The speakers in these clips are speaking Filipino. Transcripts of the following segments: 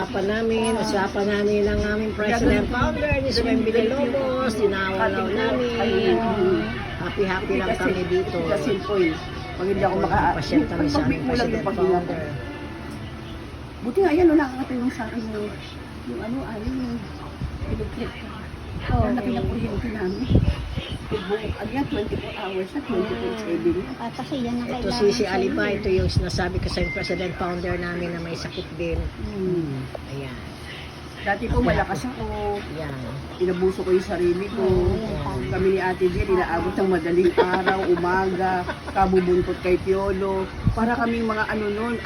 Usapan namin ang aming president founder, ni Swem Villalobos, dinawalaw namin. Happy lang kami dito. Kasi po pag hindi ako Pasyal kami sa aming president founder. Buti nga yan, nakakatulong sa akin yung pinag-click. Ang laki na kuryente namin. Ano yan, 24 hours na, 24/7. Kasi yan ang Ito si Aliba, ito yung sinasabi ko sa president founder namin na may sakit din. Ayan. Dati po malakas ako. Ayan. Inabuso ko yung sarili ko. Kami ni Ate Jill, inaabot ng madaling araw, umaga, kabubuntot kay Piolo. Para kaming mga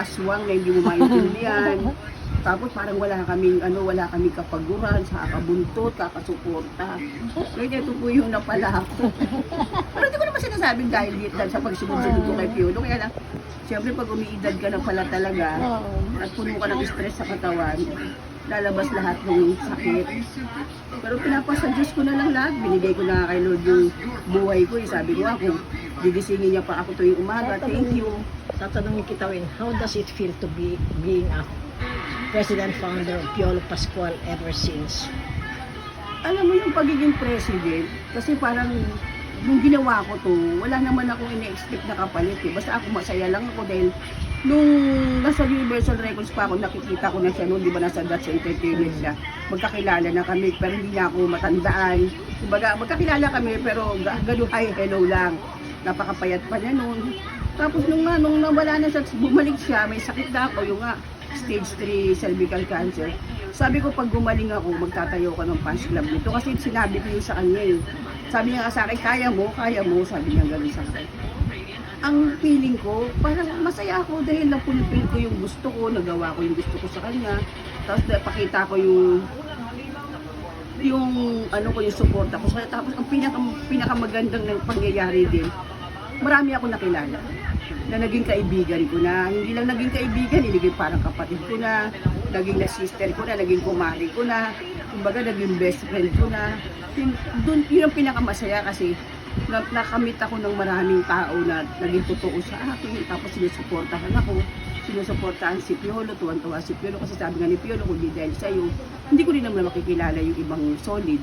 aswang na hindi mo maintindihan. Tapos parang wala kaming kapaguran sa kakabuntot, kakasuporta. Kaya ito po yung napala ako. Pero hindi ko naman sinasabing dahil sa pagsunod-sunod ko kay Piolo. Kaya lang, siyempre pag umiidad ka na pala talaga, at puno ka ng stress sa katawan, lalabas lahat ng sakit. Pero pinapasa Diyos ko na lang lahat. Binigay ko na kay Lord yung buhay ko. Sabi ko ako, gigisingin niya pa ako tuwing umaga. Thank you. Tatanungin kita, how does it feel to be being a president founder of Piolo Pascual ever since? Alam mo yung pagiging president, kasi parang nung ginawa ko to, wala naman akong ina-expect na kapalit eh. Basta ako masaya lang ako dahil nung nasa Universal Records pa ako, nakikita ko na siya noon, di ba nasa Dutch Entertainment siya. Magkakilala na kami, pero hindi niya ako matandaan. Kumbaga, magkakilala kami, pero gano'n hi, hello lang. Napakapayat pa niya noon. Tapos nung nawala na siya, bumalik siya, may sakit na ako, yung stage 3 cervical cancer. Sabi ko, pag gumaling ako, magtatayo ka ng fans club nito. Kasi sinabi ko yun sa kanya eh. Sabi niya sa akin, kaya mo, sabi niya gano'n sa akin. Ang feeling ko, parang masaya ako dahil napulpil ko yung gusto ko, nagawa ko yung gusto ko sa kanya. Tapos napakita ko yung suporta ko. Tapos ang pinakamagandang pangyayari din, marami ako nakilala na naging kaibigan ko na, hindi lang naging kaibigan, naging parang kapatid ko na, naging na sister ko na, naging kumari ko na, kumbaga naging best friend ko na. Yun ang pinakamasaya kasi nakamit ako ng maraming tao na naging totoo sa akin, tapos sinusuportahan ako, sinusuportahan si Piolo, tuwan-tuwa si Piolo kasi sabi nga ni Piolo, kung di dahil sa'yo, hindi ko rin naman makikilala yung ibang solid.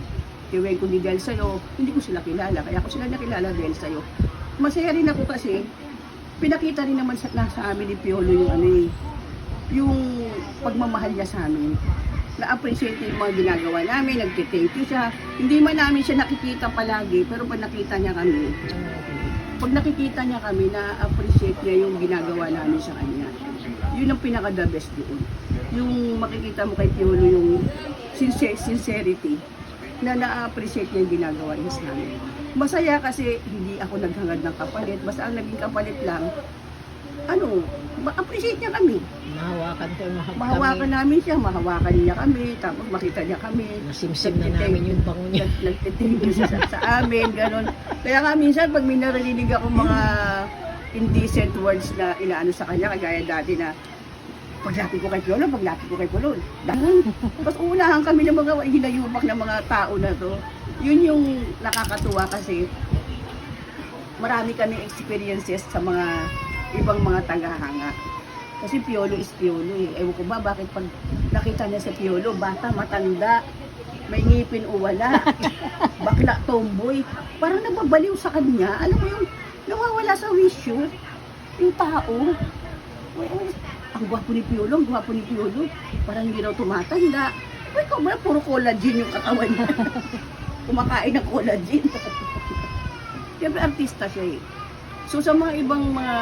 Kaya kung di dahil sa'yo, hindi ko sila kilala, kaya ako sila nakilala dahil sa'yo. Masaya rin ako kasi, pinakita rin naman sa amin ni Piolo yung pagmamahal niya sa amin. Na-appreciate yung mga ginagawa namin, nag-thank you siya. Hindi man namin siya nakikita palagi, pero pag nakita niya kami, na-appreciate niya yung ginagawa namin sa kanya. Yun ang pinaka-the best doon. Yung makikita mo kay Piolo yung sincerity, na na-appreciate niya yung ginagawa niya sa amin. Masaya kasi hindi ako naghangad ng kapalit, basta ang naging kapalit lang, ma-appreciate niya kami. Mahawakan namin siya, mahawakan niya kami, tapos makita niya kami. Nasimsim na namin yung bango niya. Nagtitingin siya sa amin, gano'n. Kaya nga minsan, pag may narinig ako mga indecent words na inaano sa kanya, kagaya dati na, paglapit ko kay Piolo, dahil. Tapos unahan kami ng mga hinayumak ng mga tao na to. Yun yung nakakatuwa kasi marami kami experiences sa mga ibang mga tagahanga. Kasi Piolo is Piolo eh. Ewan ko ba bakit pag nakita niya sa Piolo, bata, matanda, may ngipin o wala, bakla, tomboy, parang nababaliw sa kanya. Alam mo yung nawawala sa wisyo, yung tao. Ang gwapo ni Piolo, parang hindi raw tumatanda. Uy, ikaw ba, puro collagen yung katawan niya. Kumakain ng collagen. Siyempre, artista siya eh. So sa mga ibang mga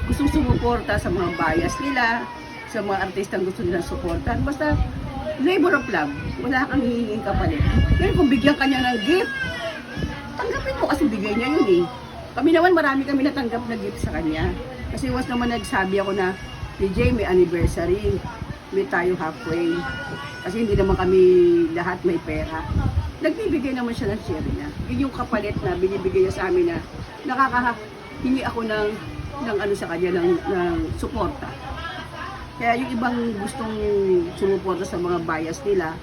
gustong sumuporta sa mga bias nila, sa mga artistang gusto nilang suportahan, basta labor of love, wala kang hihinging kapalit. Ngayon kung bigyan ka niya ng gift, tanggapin mo kasi bigay niya yun eh. Kami naman marami kami natanggap na gift sa kanya. Kasi once naman nagsabi ako na, DJ, may anniversary, may tayo halfway. Kasi hindi naman kami lahat may pera. Nagbibigay naman siya ng share niya. Yun yung kapalit na binibigay niya sa amin na hingi ako ng sa kanya ng suporta. Kaya yung ibang gustong sumuporta sa mga bias nila,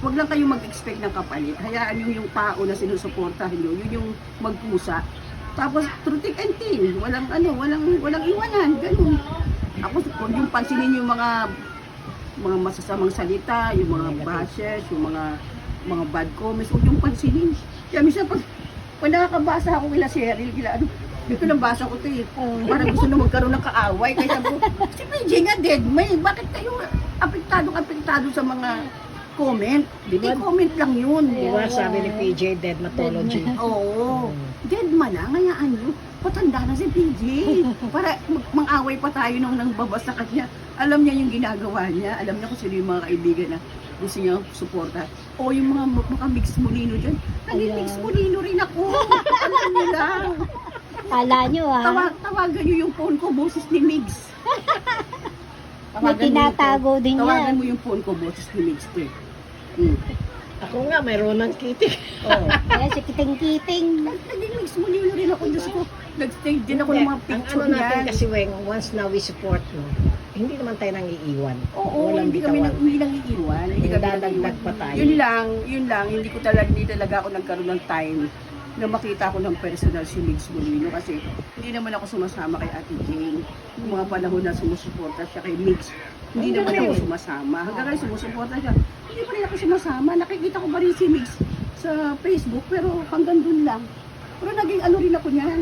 huwag lang kayong mag-expect ng kapalit. Hayaan yung tao na sinusuportahan nyo, yun yung magpusa. Tapos through thick and thin, walang iwanan, ganun. Ako kung yung pansinin yung mga mga masasamang salita, yung mga bashes, yung mga bad comments, huwag yung pansinin. Kaya minsan pag nakakabasa ako kila Cheryl, kila ano, dito lang basa ko ito eh. Parang gusto na magkaroon ng kaaway. Kaya sabi ko, si PJ nga dead may, bakit kayo apektado sa mga comment? Diba? I-comment lang yun. Diba sabi ni PJ, Deadmatology. Oo. Dead man na, ngayaan nyo. Patanda na si PJ. Para mang-away pa tayo nung nang babasa kanya. Alam niya yung ginagawa niya. Alam niya kung sino yung mga kaibigan na gusto niya suporta. O yung mga mix molino dyan. Nag-mix molino rin ako. Alam niyo lang. Kala nyo Tawagan niyo yung phone ko, boses ni Migs. may tinatago din Tawagan yan. mo yung phone ko, boses ni Migs. Ako nga, mayroon ng kitty. Oo. Kaya si Kiting-Kiting. Naging mix molino rin ako. Diyos ko, nag-stay din ako ng mga Ang picture ano natin niyan. kasi, Weng, once na we support mo, hindi naman tayo nang iiwan. Oo, Walang hindi kami bitawan. hindi nang iiwan. Hindi kami Dadagdag pa tayo. Yun lang, hindi talaga ako nagkaroon ng time na makita ko ng personal si Migs Molino kasi hindi naman ako sumasama kay Ate Jane. Yung mga panahon na sumusuporta siya kay Migs, hindi naman ako sumasama. Hanggang ngayon sumusuporta siya, hindi pa rin ako sumasama. Nakikita ko pa rin si Migs sa Facebook pero hanggang dun lang. Pero naging ano rin ako niyan.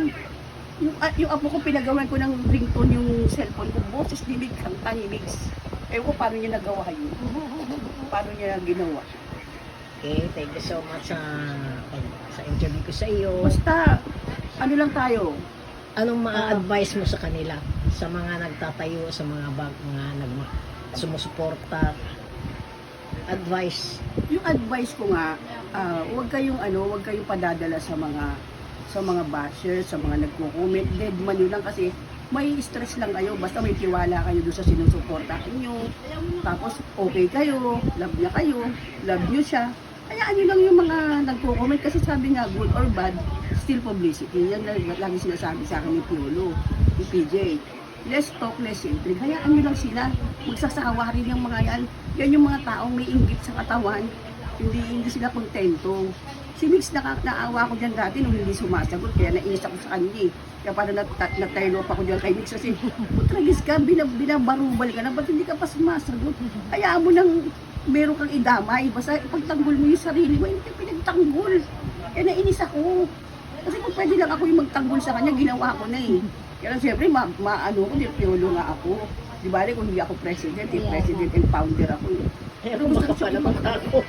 Yung apo ko pinagawan ko ng ringtone yung cellphone ko, boses ni Migs, kanta ni Migs. Ewan ko paano niya nagawa yun. Paano niya ginawa. Okay, thank you so much sa interview ko sa iyo. Basta, ano lang tayo, Anong ma-advise mo sa kanila? Sa mga nagtatayo, sa mga sumusuporta? Advice. yung advice ko nga, huwag kayong padadala sa mga bashers, sa mga nagko-comment, dead man yun lang kasi may stress lang kayo, basta may tiwala kayo doon sa sinusuportahan nyo. Tapos okay kayo, love nyo siya. Hayaan nyo lang yung mga nagko-comment kasi sabi nga, good or bad, still publicity. Yan lagi sinasabi sa akin ni Piolo, ni PJ. Less talk, less intrigue. Hayaan nyo lang sila. Magsasawa rin yung mga yan. Yan yung mga taong may inggit sa katawan. Hindi sila kontento. Si Mix, naawa ko dyan dati nung hindi sumasagot. Kaya nainis ako sa kanya eh. Kaya parang nataylo pa ko dyan kay Mix kasi putragis ka, binabarubal ka na. Ba't hindi ka pa sumasagot? Hayaan mo nang meron kang idamay. Basta ipagtanggol mo yung sarili mo. Hindi ka pinagtanggol. Kaya nainis ako. Kasi kung pwede lang ako yung magtanggol sa kanya, ginawa ko na eh. Kaya siyempre, maano ko, Piolo nga ako. Di bali kung hindi ako president, president and founder ako eh. Pero gusto ko naman ako.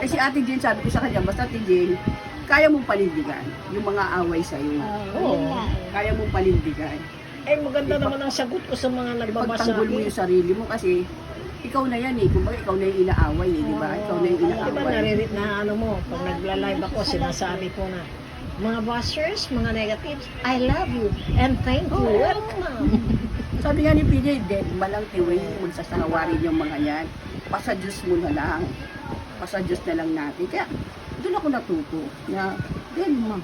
Eh si Ate Jane, sabi ko sa kanya, basta Ate Jane, kaya mong panindigan yung mga away sa'yo. Oo, yun nga. Kaya mong panindigan. Eh, maganda naman ang sagot ko sa mga nagbabasa. Ipagtanggol mo yung sarili mo kasi ikaw na yan eh. Kumbaga ikaw na yung inaaway eh, di ba? Ikaw na yung Diba, inaaway. na ano mo, pag nagla-live ako, sinasabi ko na, mga bashers, mga negatives, I love you and thank you. Welcome. Sabi nga ni PJ, dead malang tiwing magsasawarin yung mga yan. Pasa-Diyos mo na lang. Pasa-Diyos na lang natin. Kaya doon ako natuto na dead ma.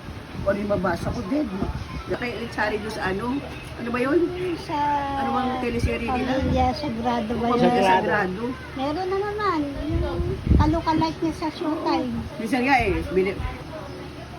O rin mabasa ko, dead ma. Kaya Sari doon sa ano ba yun? Sa Ano bang teleserye nila? Pamilya Sagrado ba Pamilya yun? Sagrado. Meron na naman. Yung kalukalike niya sa Showtime. Minsan nga eh,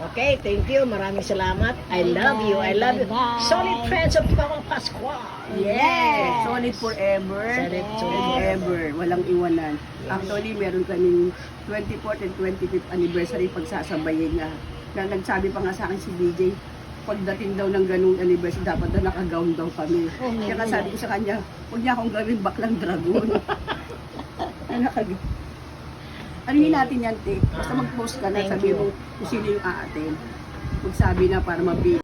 Okay, thank you. Maraming salamat. I love you. I love you. Bye-bye. Solid friends of Pamang Pascual. yes! Solid forever. Solid forever. Walang iwanan. Actually, meron kaming 24th and 25th anniversary pagsasabayin nga. Na nagsabi pa nga sa akin si DJ, pagdating daw ng ganung anniversary, dapat na naka-gown daw kami. Oh, Kaya nga sabi ko sa kanya, huwag niya akong gawin baklang dragon. Na naka-gown. Anuhin natin yan, te. Basta mag-post ka na, Thank sabi you. mo kung sino yung aatin. Magsabi na para mabili.